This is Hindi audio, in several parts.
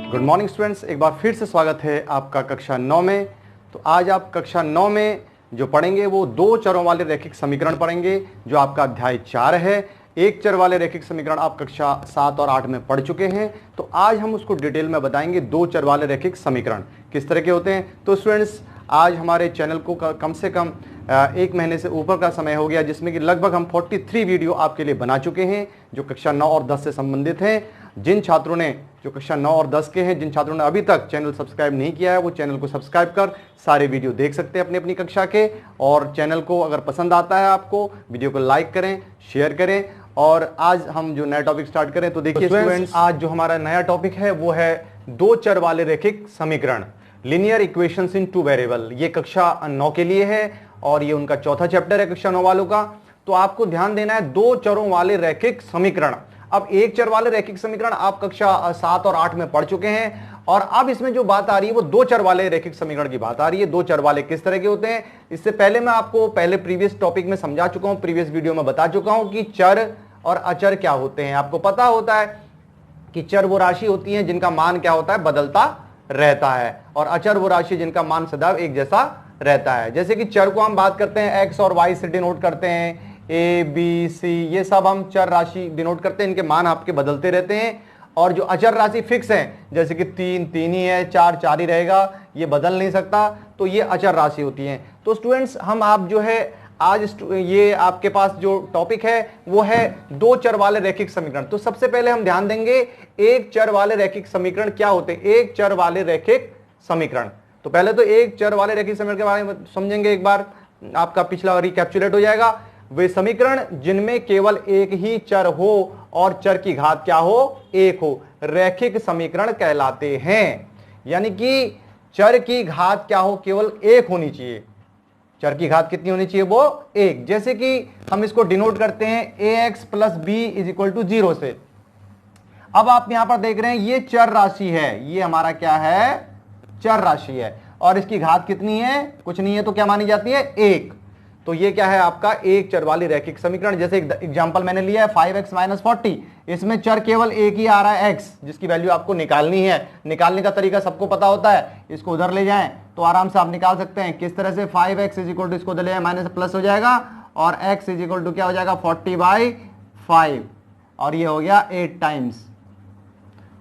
गुड मॉर्निंग स्टूडेंट्स, एक बार फिर से स्वागत है आपका कक्षा 9 में। तो आज आप कक्षा 9 में जो पढ़ेंगे वो दो चरों वाले रैखिक समीकरण पढ़ेंगे, जो आपका अध्याय 4 है। एक चर वाले रैखिक समीकरण आप कक्षा 7 और 8 में पढ़ चुके हैं, तो आज हम उसको डिटेल में बताएंगे। दो चर वाले रैखिक समीकरण किस तरह के होते हैं। तो स्टूडेंट्स, आज हमारे चैनल को कम से कम एक महीने से ऊपर का समय हो गया, जिसमें कि लगभग हम 43 वीडियो आपके लिए बना चुके हैं, जो कक्षा 9 और 10 से संबंधित हैं। जिन छात्रों ने जो कक्षा 9 और 10 के हैं, जिन छात्रों ने अभी तक चैनल सब्सक्राइब नहीं किया है, वो चैनल को सब्सक्राइब कर सारे वीडियो देख सकते हैं अपनी अपनी कक्षा के। और चैनल को अगर पसंद आता है आपको, वीडियो को लाइक करें, शेयर करें। और आज हम जो नया टॉपिक स्टार्ट करें, तो देखिए स्टूडेंट्स, आज जो हमारा नया टॉपिक है वो है दो चर वाले रैखिक समीकरण, लीनियर इक्वेशंस इन टू वेरिएबल। ये कक्षा 9 के लिए है और ये उनका चौथा चैप्टर है कक्षा 9 वालों का। तो आपको ध्यान देना है दो चरों वाले रैखिक समीकरण। अब एक चर वाले रैखिक समीकरण आप कक्षा 7 और 8 में पढ़ चुके हैं, और अब इसमें जो बात आ रही है वो दो चर वाले रैखिक समीकरण की बात आ रही है। दो चर वाले किस तरह के होते हैं, इससे पहले मैं आपको प्रीवियस टॉपिक में समझा चुका हूं, प्रीवियस वीडियो में बता चुका हूं कि चर और अचर क्या होते हैं। आपको पता होता है कि चर वो राशि होती है जिनका मान क्या होता है, बदलता रहता है, और अचर वो राशि जिनका मान सदैव एक जैसा रहता है। जैसे कि चर को हम बात करते हैं एक्स और वाई से डिनोट करते हैं, ए बी सी, ये सब हम चर राशि डिनोट करते हैं, इनके मान आपके बदलते रहते हैं। और जो अचर राशि फिक्स है, जैसे कि 3 3 ही है, 4 4 ही रहेगा, ये बदल नहीं सकता, तो ये अचर राशि होती है। तो स्टूडेंट्स, हम आप जो है आज ये आपके पास जो टॉपिक है वो है दो चर वाले रैखिक समीकरण। तो सबसे पहले हम ध्यान देंगे एक चर वाले रैखिक समीकरण क्या होते हैं। एक चर वाले रैखिक समीकरण, तो पहले तो एक चर वाले रैखिक समीकरण के बारे में समझेंगे, एक बार आपका पिछला रिकैप्चुलेट हो जाएगा। वे समीकरण जिनमें केवल एक ही चर हो और चर की घात क्या हो, एक हो, रैखिक समीकरण कहलाते हैं। यानी कि चर की घात क्या हो, केवल एक होनी चाहिए। चर की घात कितनी होनी चाहिए, वो एक। जैसे कि हम इसको डिनोट करते हैं ax plus B is equal to 0 से। अब आप यहां पर देख रहे हैं ये चर राशि है, ये हमारा क्या है, चर राशि है, और इसकी घात कितनी है, कुछ नहीं है, तो क्या मानी जाती है, एक। तो ये क्या है आपका एक चर वाली रैखिक समीकरण। जैसे एग्जांपल मैंने लिया है 5x माइनस 40, इसमें चर केवल एक ही आ रहा है x, जिसकी वैल्यू आपको निकालनी है। निकालने का तरीका सबको पता होता है, इसको उधर ले जाएं तो आराम से आप निकाल सकते हैं। किस तरह से, 5x इज इक्वल टू, इसको उधर ले जाए माइनस प्लस हो जाएगा, और x इज इक्वल टू क्या हो जाएगा, 40/5, और ये हो गया 8 टाइम्स,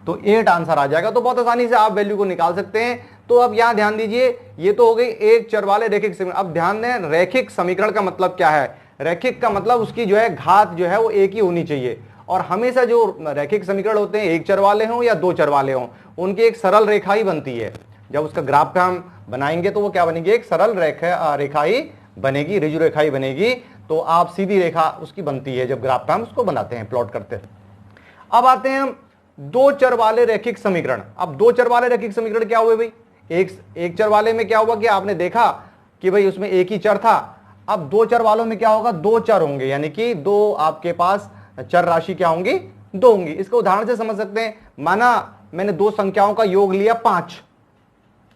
तो 8 आंसर आ जाएगा। तो बहुत आसानी से आप वैल्यू को निकाल सकते हैं। तो अब यहां ध्यान दीजिए, ये तो हो गई एक चर वाले रैखिक समीकरण। अब ध्यान दें रैखिक समीकरण का मतलब क्या है। रैखिक का मतलब उसकी जो है घात जो है वो एक ही होनी चाहिए। और हमेशा जो रैखिक समीकरण होते हैं, एक चर वाले हों या दो चर वाले हों, उनकी एक सरल रेखा ही बनती है। जब उसका ग्राफ पे हम बनाएंगे तो वो क्या बनेगी, एक सरल रेखा ही बनेगी, ऋजु रेखा ही बनेगी। तो आप सीधी रेखा उसकी बनती है जब ग्राफ पे हम उसको बनाते हैं, प्लॉट करते हैं। अब आते हैं हम दो चर वाले रैखिक समीकरण। अब दो चर वाले रैखिक समीकरण क्या हुए भाई, एक चर वाले में क्या हुआ कि आपने देखा कि भाई उसमें एक ही चर था। अब दो चर वालों में क्या होगा, दो चर होंगे, यानी कि दो आपके पास चर राशि क्या होंगी, दो होंगी। इसको उदाहरण से समझ सकते हैं। माना मैंने दो संख्याओं का योग लिया 5।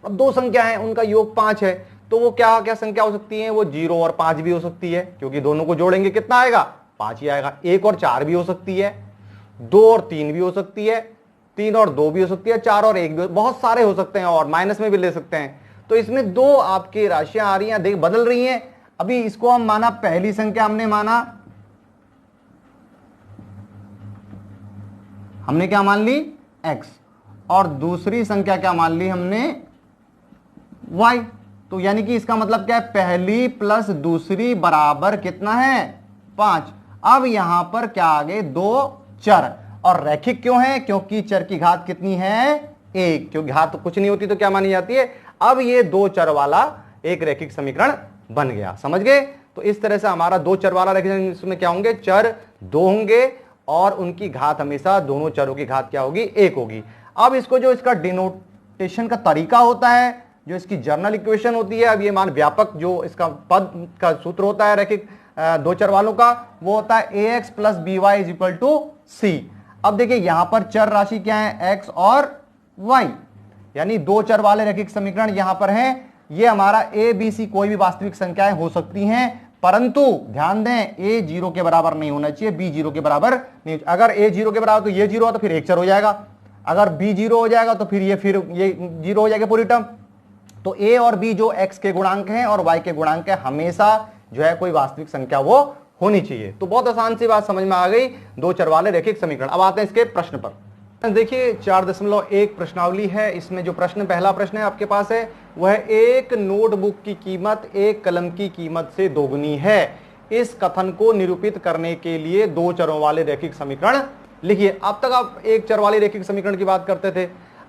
अब दो संख्या है, उनका योग 5 है, तो वो क्या क्या संख्या हो सकती है, वो 0 और 5 भी हो सकती है, क्योंकि दोनों को जोड़ेंगे कितना आएगा, 5 ही आएगा। 1 और 4 भी हो सकती है, 2 और 3 भी हो सकती है, 3 और 2 भी हो सकती है, 4 और 1 भी, बहुत सारे हो सकते हैं, और माइनस में भी ले सकते हैं। तो इसमें दो आपकी राशियां आ रही हैं, देख बदल रही हैं। अभी इसको हम माना, पहली संख्या हमने क्या मान ली, x, और दूसरी संख्या क्या मान ली हमने, y। तो यानी कि इसका मतलब क्या है, पहली प्लस दूसरी बराबर कितना है, 5। अब यहां पर क्या आ गए, दो चर। और रैखिक क्यों है, क्योंकि चर की घात कितनी है, एक, क्योंकि घात तो कुछ नहीं होती तो क्या मानी जाती है। अब ये दो चर वाला एक रैखिक समीकरण बन गया, समझ गए। तो इस तरह से हमारा दो चर वाला रैखिक समीकरण, इसमें क्या होंगे, चर दो होंगे, और उनकी घात हमेशा, दोनों चरों की घात क्या होगी, एक होगी। अब इसको जो इसका डिनोटेशन का तरीका होता है, जो इसकी जर्नल इक्वेशन होती है, अब ये मान व्यापक जो इसका पद का सूत्र होता है रैखिक दो चर वालों का, वो होता है ax plus B Y is equal to C. अब देखिए यहां पर चर राशि क्या है, x और y, यानी दो चर वाले रैखिक समीकरण यहां पर हैं। ये हमारा a b c कोई भी वास्तविक संख्याएं हो सकती हैं, परंतु ध्यान दें a 0 के बराबर नहीं होना चाहिए, b 0 के बराबर नहीं। अगर a 0 के बराबर तो ये 0 है तो फिर एक चर हो जाएगा। अगर b 0 हो जाएगा तो फिर ये 0 हो जाएगा पूरी टर्म। तो a और b जो x के गुणांक हैं और y के गुणांक है, हमेशा जो है कोई वास्तविक संख्या वो होनी चाहिए। तो बहुत आसान सी बात समझ में आ गई, दो चर वाले रैखिक समीकरण। अब आते हैं इसके प्रश्न पर। देखिए 4.1 प्रश्नावली है, इसमें जो प्रश्न पहला प्रश्न है आपके पास है वह एक नोटबुक की कीमत एक कलम की कीमत से दोगुनी है। इस कथन को निरूपित करने के लिए दो चरों वाले रैखिक समीकरण लिखिए। अब तक आप एक चर वाले रैखिक समीकरण की बात करते थे,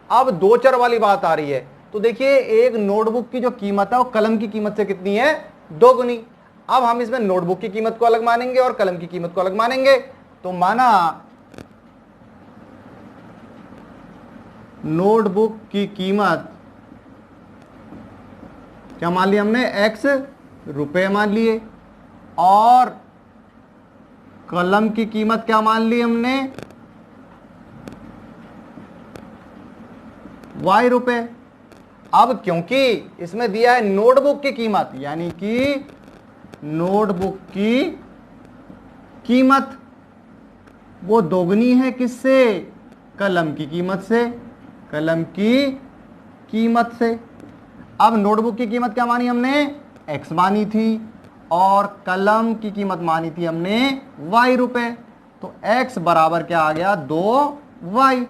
अब दो चर वाली बात आ रही है। तो देखिए एक नोटबुक की जो कीमत है वो कलम की कीमत से कितनी है, दोगुनी। अब हम इसमें नोटबुक की कीमत को अलग मानेंगे और कलम की कीमत को अलग मानेंगे। तो माना नोटबुक की कीमत क्या मान लिया हमने, x रुपए मान लिए, और कलम की कीमत क्या मान ली हमने, y रुपए। अब क्योंकि इसमें दिया है नोटबुक की कीमत, यानी कि नोटबुक की कीमत वो दोगुनी है किससे, कलम की कीमत से, कलम की कीमत से। अब नोटबुक की कीमत क्या मानी हमने, x मानी थी, और कलम की कीमत मानी थी हमने y रुपए। तो x बराबर क्या आ गया, 2y।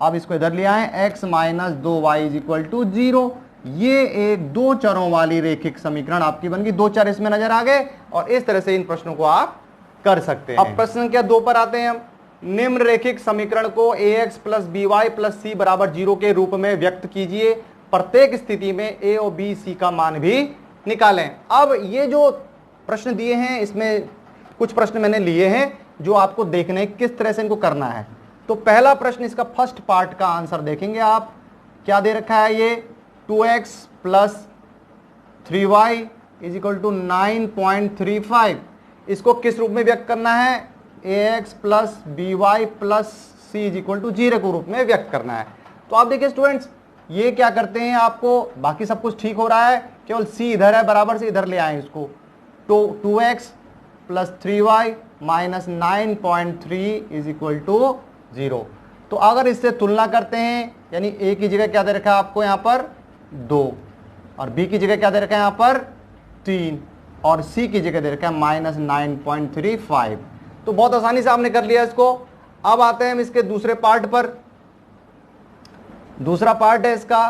अब इसको इधर ले आए, x minus 2y is equal to 0। ये एक दो चरों वाली रैखिक समीकरण आपकी बन गई। दो चर इसमें नजर आ गए और इस तरह से इन प्रश्नों को आप कर सकते हैं। अब प्रश्न संख्या 2 पर आते हैं हम। निम्न रैखिक समीकरण को ax plus by plus c बराबर 0 के रूप में व्यक्त कीजिए। प्रत्येक स्थिति में a और b c का मान भी निकालें। अब ये जो प्रश्न दिए हैं इसमें कुछ प्रश्न मैंने लिए हैं जो आपको देखने हैं किस तरह से इनको करना है। तो पहला प्रश्न, इसका फर्स्ट पार्ट का आंसर देखेंगे आप। क्या दे रखा है, ये 2x plus 3y is equal to 9.35। इसको किस रूप में व्यक्त करना है, ax plus by plus c is equal to 0 के रूप में व्यक्त करना है। तो आप देखिए स्टूडेंट्स, ये क्या करते हैं, आपको बाकी सब कुछ ठीक हो रहा है, केवल c इधर है, बराबर से इधर ले आए इसको। तो 2x plus 3y minus 9.3 is equal to 0। तो अगर इससे तुलना करते हैं, यानी a की जगह क्या दे रखा है आपको यहाँ पर 2, और b की जगह क्या दे रखा है यहाँ पर 3, और c की जगह दे रखा है माइनस 9.35। तो बहुत आसानी से आपने कर लिया इसको। अब आते हैं हम इसके दूसरे पार्ट पर। दूसरा पार्ट है इसका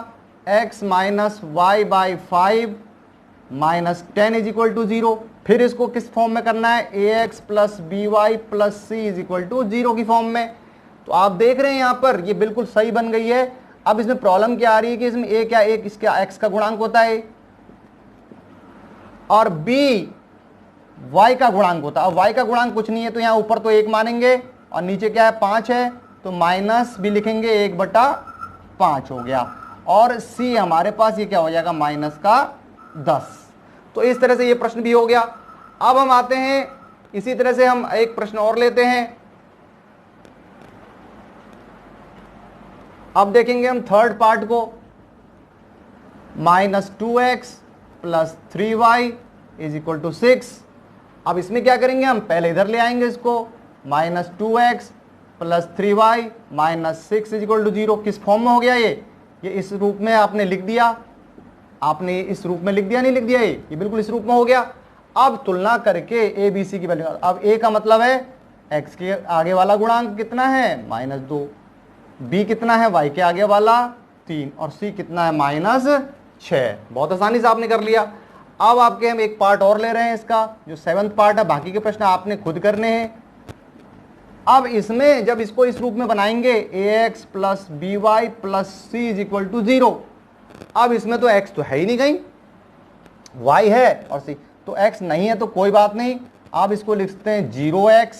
x minus Y by 5 minus 10 is equal to 0। फिर इसको किस फॉर्म में करना है, ax plus by plus c is equal to 0 की फॉर्म में। तो आप देख रहे हैं यहाँ पर ये बिल्कुल सही बन गई है। अब इसमें प्रॉब्लम क्या आ रही है कि इसमें a क्या, एक इसका x का गुणांक होता है और b y का गुणांक होता है। अब y का गुणांक कुछ नहीं है, तो यहाँ ऊपर तो 1 मानेंगे और नीचे क्या है 5 है, तो माइनस भी लिखेंगे 1/5 हो गया, और c हमारे पास ये क्या हो जाएगा माइनस का 10। तो इस तरह से ये प्रश्न भी हो गया। अब हम आते हैं, इसी तरह से हम एक प्रश्न और लेते हैं। अब देखेंगे हम थर्ड पार्ट को, minus 2x plus 3y is equal to 6। अब इसमें क्या करेंगे, हम पहले इधर ले आएंगे इसको, minus 2x plus 3y minus 6 is equal to 0। किस फॉर्म में हो गया ये इस रूप में आपने लिख दिया, आपने इस रूप में लिख दिया, नहीं लिख दिया, ये बिल्कुल इस रूप में हो गया। अब तुलना करके ए बी सी की वैल्यू, अब a का मतलब है x के आगे वाला गुणांक कितना है -2, b कितना है y के आगे वाला 3, और c कितना है -6। बहुत आसानी से आपने कर लिया। अब आपके हम एक पार्ट और ले रहे हैं, इसका जो 7th पार्ट है, बाकी के प्रश्न आपने खुद करने हैं। अब इसमें जब इसको इस रूप में बनाएंगे, ax plus by plus c is equal to 0। अब इसमें तो x तो है ही नहीं कहीं, y है और c, तो x नहीं है तो कोई बात नहीं। अब इसको लिखते हैं 0x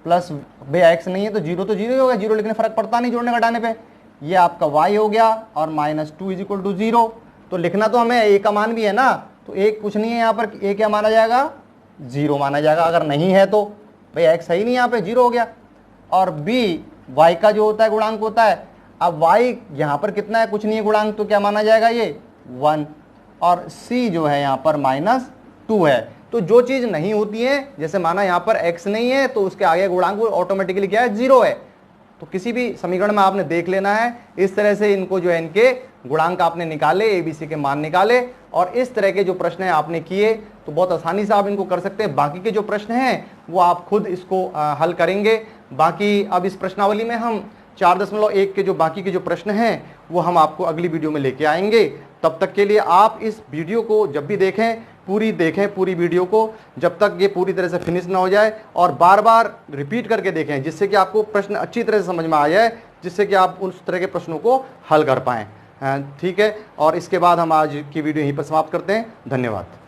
प्लस, भाई x नहीं है तो 0 तो 0 ही होगा, 0 लिखने फर्क पड़ता नहीं जोड़ने घटाने पे। ये आपका y हो गया और -2 इज इक्वल टू 0। तो लिखना तो हमें a का मान भी है ना, तो एक कुछ नहीं है यहाँ पर, a क्या माना जाएगा 0 माना जाएगा। अगर नहीं है तो भाई x है ही नहीं, यहाँ पे 0 हो गया। और b y का जो होता है गुणांक होता है, अब y यहाँ पर कितना है, कुछ नहीं है गुणांक, तो क्या माना जाएगा ये 1, और c जो है यहाँ पर -2 है। तो जो चीज नहीं होती है, जैसे माना यहाँ पर x नहीं है तो उसके आगे गुणांक ऑटोमेटिकली क्या है 0 है। तो किसी भी समीकरण में आपने देख लेना है, इस तरह से इनको जो है इनके गुणांक आपने निकाले, एबीसी के मान निकाले और इस तरह के जो प्रश्न है आपने किए तो बहुत आसानी से आप इनको कर सकते हैं। बाकी के जो प्रश्न हैं वो आप खुद इसको हल करेंगे। बाकी अब इस प्रश्नावली में हम 4.1 के जो बाकी के जो प्रश्न हैं वो हम आपको अगली वीडियो में लेके आएंगे। तब तक के लिए आप इस वीडियो को जब भी देखें पूरी वीडियो को, जब तक ये पूरी तरह से फिनिश ना हो जाए, और बार बार रिपीट करके देखें जिससे कि आपको प्रश्न अच्छी तरह से समझ में आ जाए, जिससे कि आप उस तरह के प्रश्नों को हल कर पाएं। ठीक है, और इसके बाद हम आज की वीडियो यहीं पर समाप्त करते हैं। धन्यवाद।